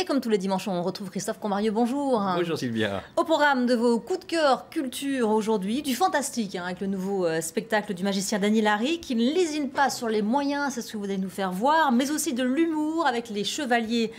Et comme tous les dimanches, on retrouve Christophe Combarieux. Bonjour. Bonjour Sylvia. Au programme de vos coups de cœur culture aujourd'hui, du fantastique, avec le nouveau spectacle du magicien Dany Larry, qui ne lésine pas sur les moyens, c'est ce que vous allez nous faire voir, mais aussi de l'humour avec les Chevaliers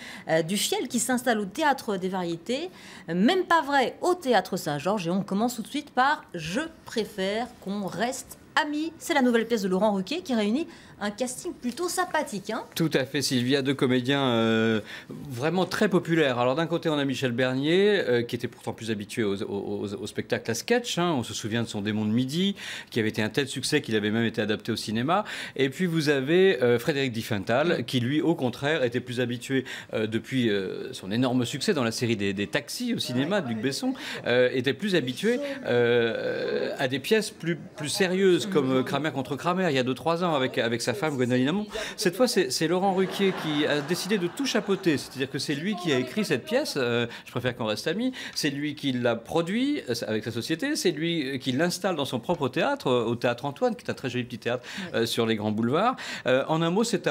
du Fiel qui s'installent au Théâtre des Variétés. Même pas vrai au Théâtre Saint-Georges. Et on commence tout de suite par « Je préfère qu'on reste amis ». C'est la nouvelle pièce de Laurent Ruquier qui réunit un casting plutôt sympathique. Hein. Tout à fait, Sylvia. Deux comédiens vraiment très populaires. Alors d'un côté, on a Michel Bernier, qui était pourtant plus habitué au spectacle à sketch. Hein. On se souvient de son Démon de midi, qui avait été un tel succès qu'il avait même été adapté au cinéma. Et puis vous avez Frédéric Diffenthal, qui lui, au contraire, était plus habitué depuis son énorme succès dans la série des Taxis au cinéma de Luc Besson, était plus habitué à des pièces plus sérieuses, comme Kramer contre Kramer, il y a 2-3 ans, avec sa femme Gwendoline Amon. Cette fois, c'est Laurent Ruquier qui a décidé de tout chapeauter. C'est-à-dire que c'est lui qui a écrit cette pièce, Je préfère qu'on reste amis. C'est lui qui l'a produit avec sa société. C'est lui qui l'installe dans son propre théâtre, au Théâtre Antoine, qui est un très joli petit théâtre sur les grands boulevards. En un mot, c'est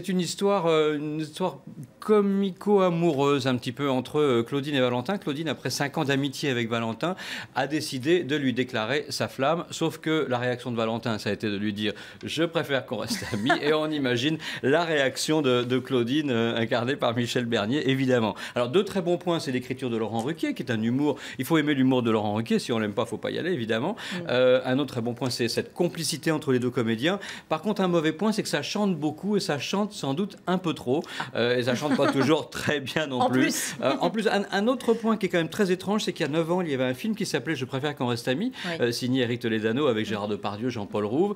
une histoire comico-amoureuse, un petit peu entre Claudine et Valentin. Claudine, après 5 ans d'amitié avec Valentin, a décidé de lui déclarer sa flamme. Sauf que la réaction de Valentin, ça a été de lui dire « Je préfère qu'on reste amis ». Et on imagine la réaction de Claudine, incarnée par Michel Bernier, évidemment. Alors, deux très bons points, c'est l'écriture de Laurent Ruquier, qui est un humour... Il faut aimer l'humour de Laurent Ruquier. Si on l'aime pas, il ne faut pas y aller, évidemment. Un autre très bon point, c'est cette complicité entre les deux comédiens. Par contre, un mauvais point, c'est que ça chante beaucoup et ça chante sans doute un peu trop. Et ça chante pas toujours très bien non plus. En plus, un autre point qui est quand même très étrange, c'est qu'il y a 9 ans, il y avait un film qui s'appelait « Je préfère qu'on reste amis », signé Éric Toledano avec Gérard Depardieu, Jean-Paul Rouve.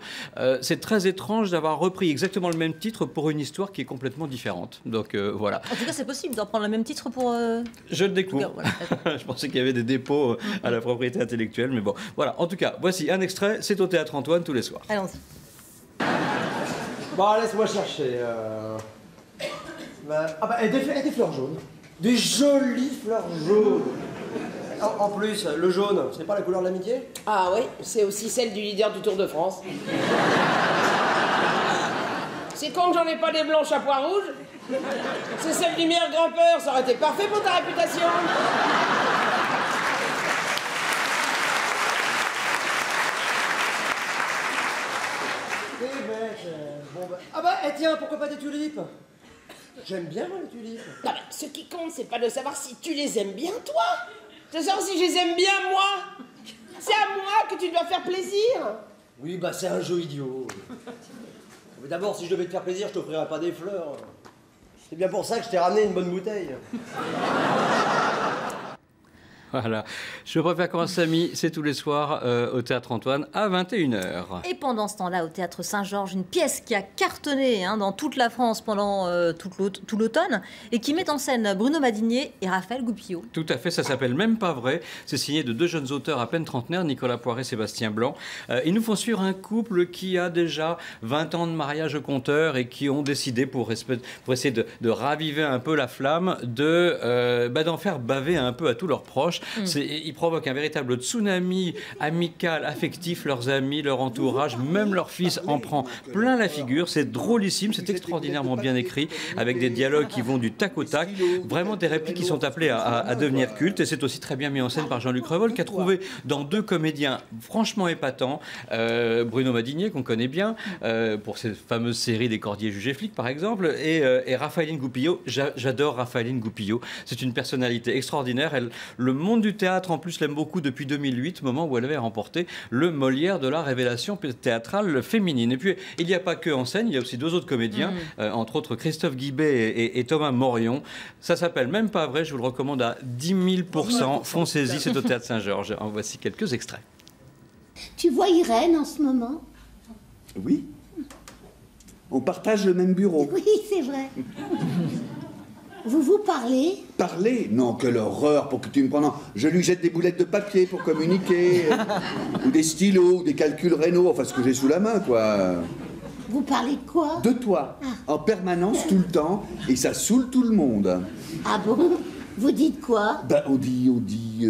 C'est très étrange d'avoir repris exactement le même titre pour une histoire qui est complètement différente. Donc voilà. En tout cas, c'est possible d'en prendre le même titre pour... Je le découvre. Voilà. Je pensais qu'il y avait des dépôts à la propriété intellectuelle, mais bon. Voilà. En tout cas, voici un extrait. C'est au Théâtre Antoine tous les soirs. Allons-y. Bon, laisse-moi chercher. Des fleurs jaunes. Des jolies fleurs jaunes. En plus, le jaune, c'est pas la couleur de l'amitié? Ah oui, c'est aussi celle du leader du Tour de France. C'est con que j'en ai pas des blanches à pois rouges. C'est celle du meilleur grimpeur, ça aurait été parfait pour ta réputation. T'es bête. Bon tiens, pourquoi pas des tulipes? J'aime bien moi, les tulipes. Non, mais ce qui compte, c'est pas de savoir si tu les aimes bien, toi. C'est savoir si je les aime bien, moi. C'est à moi que tu dois faire plaisir. Oui, c'est un jeu idiot. Mais d'abord, si je devais te faire plaisir, je t'offrirais pas des fleurs. C'est bien pour ça que je t'ai ramené une bonne bouteille. Voilà. Je préfère qu'on reste amis, c'est tous les soirs au Théâtre Antoine à 21h. Et pendant ce temps-là, au Théâtre Saint-Georges, une pièce qui a cartonné dans toute la France pendant tout l'automne et qui met en scène Bruno Madinier et Raphaël Goupillot. Tout à fait, ça s'appelle Même pas vrai. C'est signé de 2 jeunes auteurs à peine trentenaires, Nicolas Poiret et Sébastien Blanc. Ils nous font suivre un couple qui a déjà 20 ans de mariage au compteur et qui ont décidé, pour essayer de raviver un peu la flamme, d'en faire baver un peu à tous leurs proches. Ils provoquent un véritable tsunami amical, affectif, leurs amis, leur entourage, même leur fils en prend plein la figure. C'est drôlissime, c'est extraordinairement bien écrit, avec des dialogues qui vont du tac au tac, vraiment des répliques qui sont appelées à devenir cultes. Et c'est aussi très bien mis en scène par Jean-Luc Revol, qui a trouvé dans 2 comédiens franchement épatants, Bruno Madinier, qu'on connaît bien, pour cette fameuse série des Cordiers jugés flics, par exemple, et Raphaëline Goupillot. J'adore Raphaëline Goupillot, c'est une personnalité extraordinaire. Le monde du théâtre, en plus, l'aime beaucoup depuis 2008, moment où elle avait remporté le Molière de la révélation théâtrale féminine. Et puis, il n'y a pas que en scène, il y a aussi 2 autres comédiens, entre autres Christophe Guibet et Thomas Morion. Ça s'appelle Même pas vrai, je vous le recommande à 10 000%. Foncez-y, c'est au Théâtre Saint-Georges. En voici quelques extraits. Tu vois Irène en ce moment? Oui. On partage le même bureau. Oui, c'est vrai. Vous parlez? Parler? Non, quelle horreur pour que tu me prennes. Je lui jette des boulettes de papier pour communiquer, ou des stylos, ou des calculs rénaux, enfin ce que j'ai sous la main, quoi. Vous parlez de quoi? De toi, en permanence, tout le temps, et ça saoule tout le monde. Ah bon? Vous dites quoi? On dit,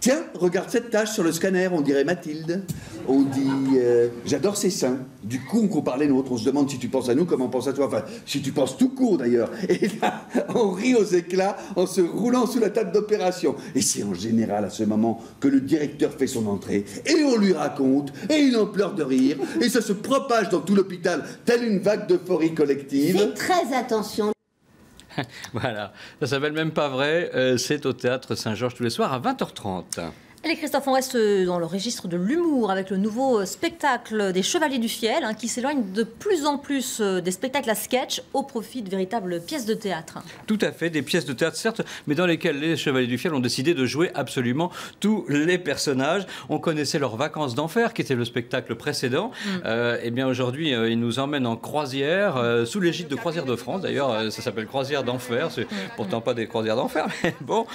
Tiens, regarde cette tache sur le scanner, on dirait Mathilde. On dit j'adore ses seins. Du coup, on compare les nôtres. On se demande si tu penses à nous comme on pense à toi. Enfin, si tu penses tout court d'ailleurs. Et là, on rit aux éclats en se roulant sous la table d'opération. Et c'est en général à ce moment que le directeur fait son entrée. Et on lui raconte. Et il en pleure de rire. Et ça se propage dans tout l'hôpital, telle une vague d'euphorie collective. Fais très attention. Voilà, ça s'appelle Même pas vrai, c'est au Théâtre Saint-Georges tous les soirs à 20h30. Allez Christophe, on reste dans le registre de l'humour avec le nouveau spectacle des Chevaliers du Fiel qui s'éloigne de plus en plus des spectacles à sketch au profit de véritables pièces de théâtre. Tout à fait, des pièces de théâtre certes, mais dans lesquelles les Chevaliers du Fiel ont décidé de jouer absolument tous les personnages. On connaissait leurs Vacances d'enfer qui était le spectacle précédent. Et bien aujourd'hui, ils nous emmènent en croisière, sous l'égide de Croisière de France. D'ailleurs, ça s'appelle Croisière d'enfer, c'est pourtant pas des croisières d'enfer, mais bon.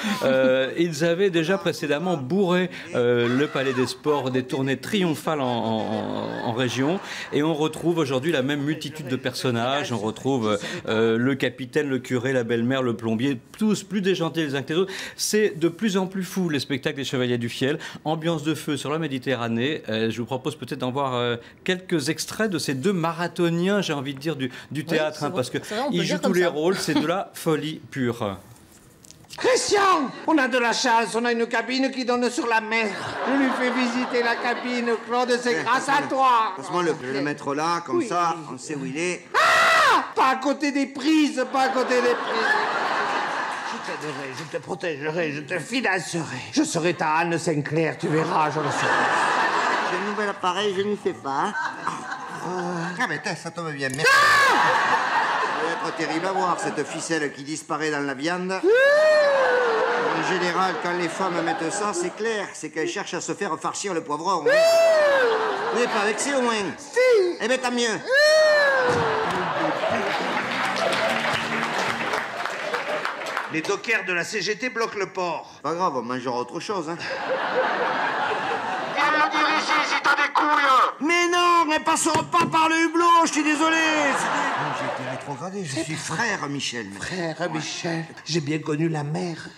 Ils avaient déjà précédemment bourré le Palais des Sports, des tournées triomphales en région, et on retrouve aujourd'hui la même multitude de personnages. On retrouve le capitaine, le curé, la belle-mère, le plombier, tous plus déjantés les uns que les autres. C'est de plus en plus fou les spectacles des Chevaliers du Fiel. Ambiance de feu sur la Méditerranée. Je vous propose peut-être d'en voir quelques extraits de ces deux marathoniens, j'ai envie de dire, du théâtre, oui, parce qu'ils jouent comme tous les ça. rôles, c'est de la folie pure. Christian, on a de la chance, on a une cabine qui donne sur la mer. Je lui fais visiter la cabine, Claude, c'est grâce à toi. Passe-moi le, je vais le mettre là, comme ça, on sait où il est. Ah, pas à côté des prises, pas à côté des prises. Je t'aiderai, je te protégerai, je te financerai. Je serai ta Anne Sinclair, tu verras, je le serai. J'ai un nouvel appareil, je n'y fais pas. Ah mais ça tombe bien, merci. Ça doit être terrible à voir, cette ficelle qui disparaît dans la viande. En général, quand les femmes mettent ça, c'est clair, c'est qu'elles cherchent à se faire farcir le poivron. Vous n'êtes pas vexé au moins? Si. Eh bien, tant mieux. Les dockers de la CGT bloquent le port. Pas grave, on mangera autre chose, hein. Viens me dire ici si t'as des couilles. Mais non, elles passeront pas par le hublot, je suis désolé. J'ai été rétrogradé, je suis frère Michel. Frère Michel, j'ai bien connu la mère.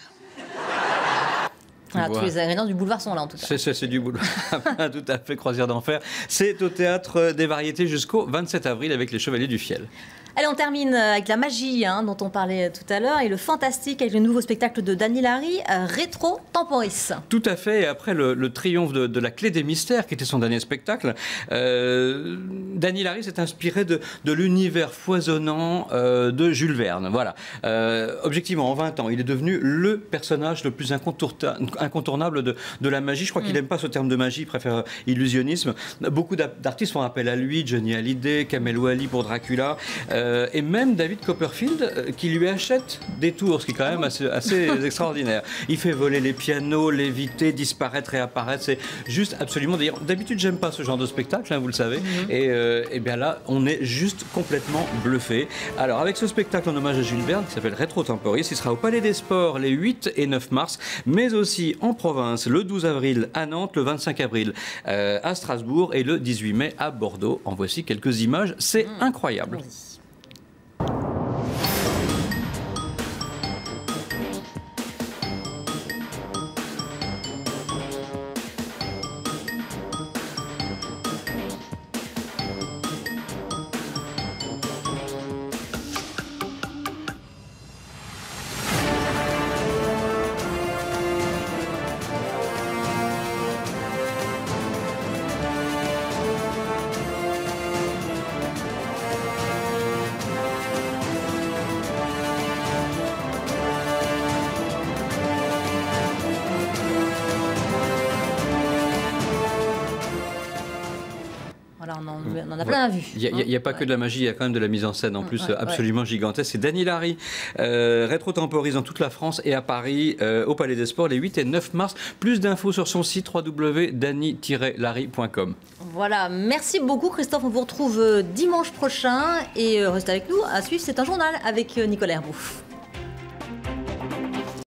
Voilà, Voilà. tous les ingrédients du boulevard sont là en tout cas. C'est du boulot. Tout à fait, Croisière d'enfer. C'est au Théâtre des Variétés jusqu'au 27 avril avec les Chevaliers du Fiel. Allez, on termine avec la magie dont on parlait tout à l'heure et le fantastique avec le nouveau spectacle de Dany Larry, Rétro Temporis. Tout à fait. Et après le triomphe de la Clé des Mystères, qui était son dernier spectacle, Dany Larry s'est inspiré de l'univers foisonnant de Jules Verne. Voilà. Objectivement, en 20 ans, il est devenu le personnage le plus incontournable de la magie. Je crois qu'il n'aime pas ce terme de magie, il préfère illusionnisme. Beaucoup d'artistes font appel à lui, Johnny Hallyday, Kamel Ouali pour Dracula. Et même David Copperfield qui lui achète des tours, ce qui est quand même assez extraordinaire. Il fait voler les pianos, léviter, disparaître, réapparaître. C'est juste absolument... D'habitude, j'aime pas ce genre de spectacle, vous le savez. Et bien là, on est juste complètement bluffé. Alors, avec ce spectacle en hommage à Jules Verne, qui s'appelle Rétro Temporis, il sera au Palais des Sports les 8 et 9 mars, mais aussi en province le 12 avril à Nantes, le 25 avril à Strasbourg et le 18 mai à Bordeaux. En voici quelques images. C'est incroyable. Voilà, on en a plein à vue. Il n'y a pas que de la magie, il y a quand même de la mise en scène en plus absolument gigantesque. C'est Dany Larry, Rétro Temporis dans toute la France et à Paris au Palais des Sports les 8 et 9 mars. Plus d'infos sur son site www.dany-larry.com. Voilà, merci beaucoup Christophe, on vous retrouve dimanche prochain et restez avec nous à suivre, c'est un journal avec Nicolas Herbouf.